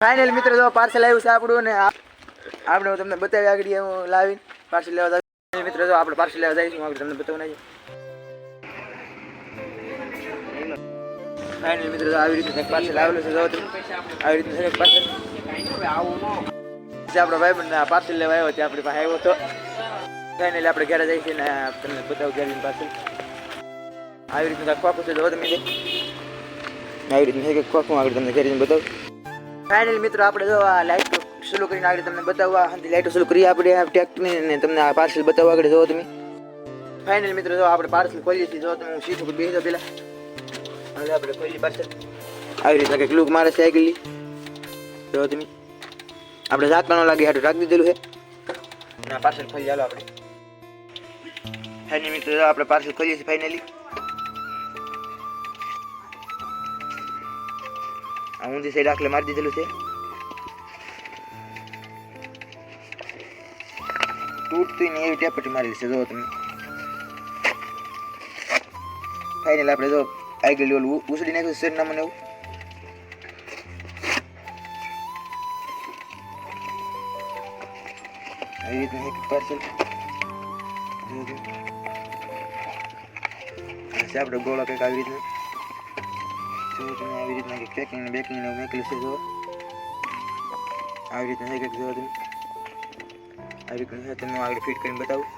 Final મિત્રો જો parcel આવ્યું છે આપણું ને આપણે હું તમને બતાવી આગળ હું લાવીને પાર્સલ લેવા જાઉં મિત્રો જો આપણે પાર્સલ લેવા જઈશું આગળ તમને બતાવવું નહીં ફાઇનલ મિત્રો જો આવી રીતે પાર્સલ આવેલું છે જો આવી રીતે એક પાર્સલ આપણો ભાઈ બંધ પાર્સલ લેવા આવ્યો ત્યાં આપણી પાસે આવ્યો તો ફાઇનલી આપણે ઘરે જઈશું ને તમને બતાવું ઘરે પાર્સલ આવી રીતનું ખોખું છે જો તમે આવી રીતનું એક ખોખું આગળ તમને ઘરે બતાવું ફાઇનલ મિત્રો આપણે જો આ લાઈટ ચાલુ કરીને આગળ તમને બતાવવા હતી લાઈટો ચાલુ કરી આપણે આ ટેક્ટની ને તમને આ પાર્સલ બતાવવા આગળ જો તમે ફાઇનલ મિત્રો જો આપણે પાર્સલ ખોલીએ છીએ જો તમે હું સીધું બેસી જાવ પહેલાં હવે આપણે ખોલી પાર્સલ આવી રીતના કંઈક લૂક મારે છે આગળ જો તમે આપણે ઝાકણો લાગી હાટું રાખી દીધેલું છે અને પાર્સલ ખોલી ચાલો આપણે ફાઇનલ મિત્રો આપણે પાર્સલ ખોલીએ છીએ ફાઇનલી ઊંધી સાઈડ આખલે મારી દીધેલું છે તૂટતી ને એવી ટેપટી મારેલી છે જો તમે ફાઇનલ આપણે જો આગળ ઓલું ઉસડી નાખ્યું છે ના મને એવું આવી રીતનું એક પાર્સલ આપણે ગોળો કંઈક આવી રીતનું જો તમે આવી રીતના કંઈક પેકિંગ ને બેકિંગ ને મેકેલું છે જો આવી રીતના કંઈક જો તમે આવી રીતનું તમને આગળ ફિટ કરીને બતાવું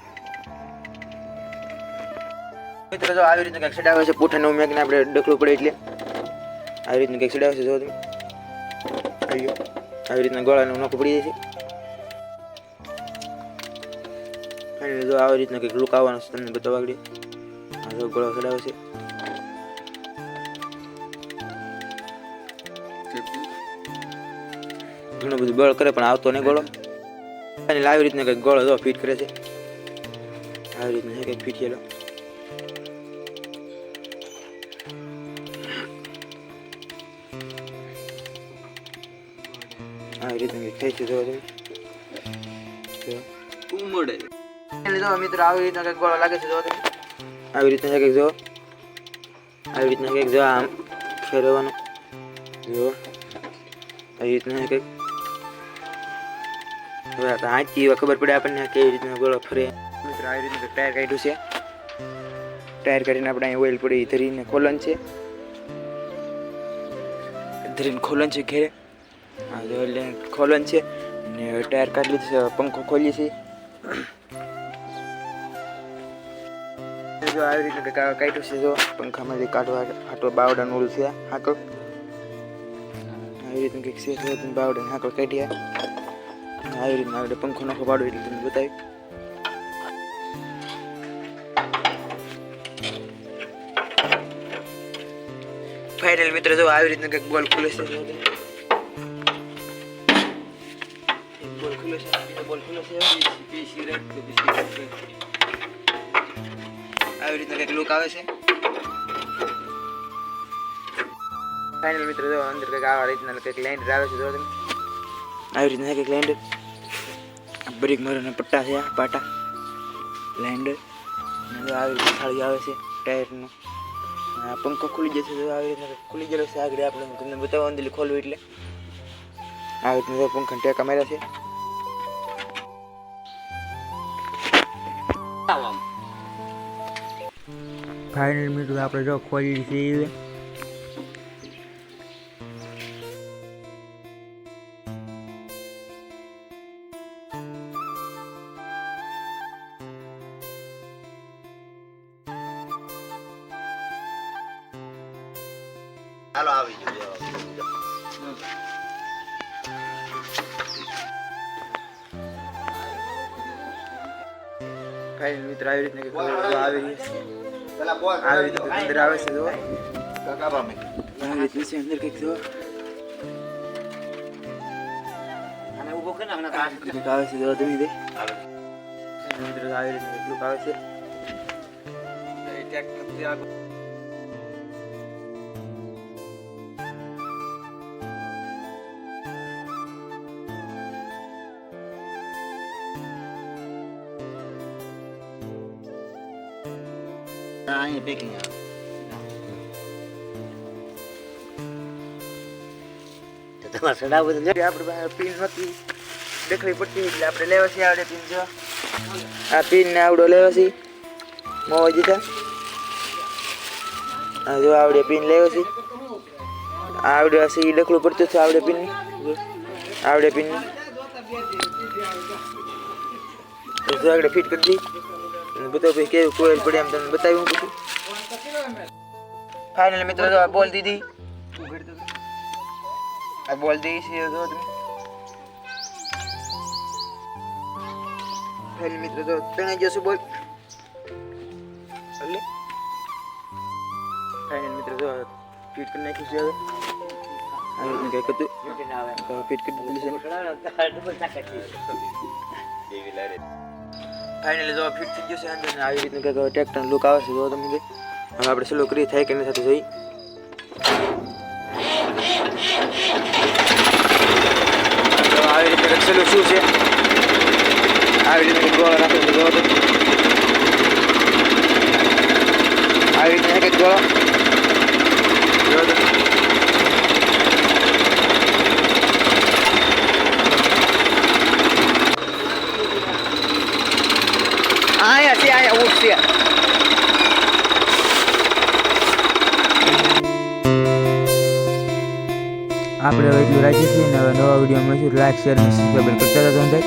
મિત્રો જો આવી રીતનું કંઈક સડાવે છે પૂઠા નવું મેકને આપણે ડખલું પડે એટલે આવી રીતનું કંઈક સડાવે છે જો તમે આવી રીતના ગોળાનું નોખું પડી જાય છે અને જો આવી રીતના કંઈક લુક આવવાનો છે તમને બતાવવા આગળ આ જો ગોળો સડાવે છે ઘણું બધું બળ કરે પણ આવતો નહીં ગોળો અને આવી રીતના કંઈક ગોળો જો ફિટ કરે છે આવી રીતના કંઈક ફિટ થયેલો આવી રીતના કંઈક થઈ છે જો મિત્રો આવી રીતના કંઈક ગોળો લાગે છે જો આવી રીતના કંઈક જો આવી રીતના કંઈક જો આમ ફેરવવાનું જો આવી રીતના કંઈક હવે હાથી ખબર પડે આપણને કેવી રીતના ગોળો ફરે મિત્રો આવી રીતનું ટાયર કાઢ્યું છે ટાયર કાઢીને આપણે અહીં ઓઇલ પડી ધરીને ખોલન છે ધરીને ખોલન છે ઘેરે હા જો એટલે ખોલન છે ને ટાયર કાઢી લીધું છે પંખો ખોલીએ છીએ જો આવી રીતનું કાઢ્યું છે જો પંખામાંથી કાઢવા હાટો બાવડાનું ઓલું છે હાકળ આવી રીતનું કંઈક છે જો તમે બાવડાને હાકળ કાઢ્યા આવી રીતના આપણે પંખો નાખો પાડો એટલે તમને બતાવી ફાઇનલ મિત્રો જો આવી રીતના કંઈક બોલ ખુલે છે બોલ ખુલે છે આવી રીતના કંઈક લુક આવે છે ફાઇનલ મિત્રો જો અંદર કંઈક આવા રીતના કંઈક લેન્ડર આવે છે જો તમે આવી રીતના કંઈક લેન્ડર બ્રેક મારવાના પટ્ટા છે આ પાટા લેન્ડર આવી રીતે થાળી આવે છે ટાયરનો આ પંખો ખુલી જશે તો આવી રીતના ખુલી ગયેલો છે આગળ આપણે તમને બતાવવા અંદર ખોલવું એટલે આવી રીતના પંખાને ટેકા માર્યા છે ફાઇનલ મિત્રો આપણે જો ખોલી છે ચાલો આવી જજો ફાઇનલ મિત્ર આવી રીતના કંઈક આવી રહી છે આવી રીતે અંદર આવે છે જો આવી રીતે છે અંદર કંઈક જો અને ઊભો કરીને આપણે કાઢ કંઈક આવે છે જો તમે દે મિત્ર આવી રીતે કેટલું આવે છે એ ટ્રેક્ટર આગળ અહીંયા પેકિંગ આવે તમારે સડાવું બધું આપણે પાસે પિન નહોતી દેખાવી પડતી એટલે આપણે લેવા છે આવડે પિન જો આ પિન ને આવડો લેવા છે મોવા દીધા આ જો આવડે પિન લેવા છે આવડે હશે એ ડખલું પડતું છે આવડે પિન આવડે પિન તો આગળ ફિટ કરી દી બતાવો ભાઈ કેવું કોઈ પડે એમ તમને બતાવ્યું બધું ફાઇનલ મિત્રો તો બોલ દીધી આ બોલ દી છે જો તમે ફાઇનલ મિત્રો તો તણાઈ જશે બોલ એટલે ફાઇનલ મિત્રો તો ફિટ કરી નાખ્યું છે હવે આ રીતનું કંઈક હતું ફિટ કરી દીધું છે ફાઇનલી જો ફિટ થઈ ગયું છે અંદર ને આવી રીતનું કંઈક ટ્રેક્ટર લુક આવે છે જો તમે હવે આપણે સ્લો કરી થાય કે એની સાથે જોઈ આવી રીતે રક્ષેલું શું છે આવી રીતે ગોળો રાખો તો જોવો તો આવી રીતે એક ગોળો જોવો તો આયા ઉઠશે આપણે હવે એટલું રાખીએ છીએ અને નવા વિડીયો મળીશું લાઈક શેર અને સબસ્ક્રાઈબ કરતા રહેજો.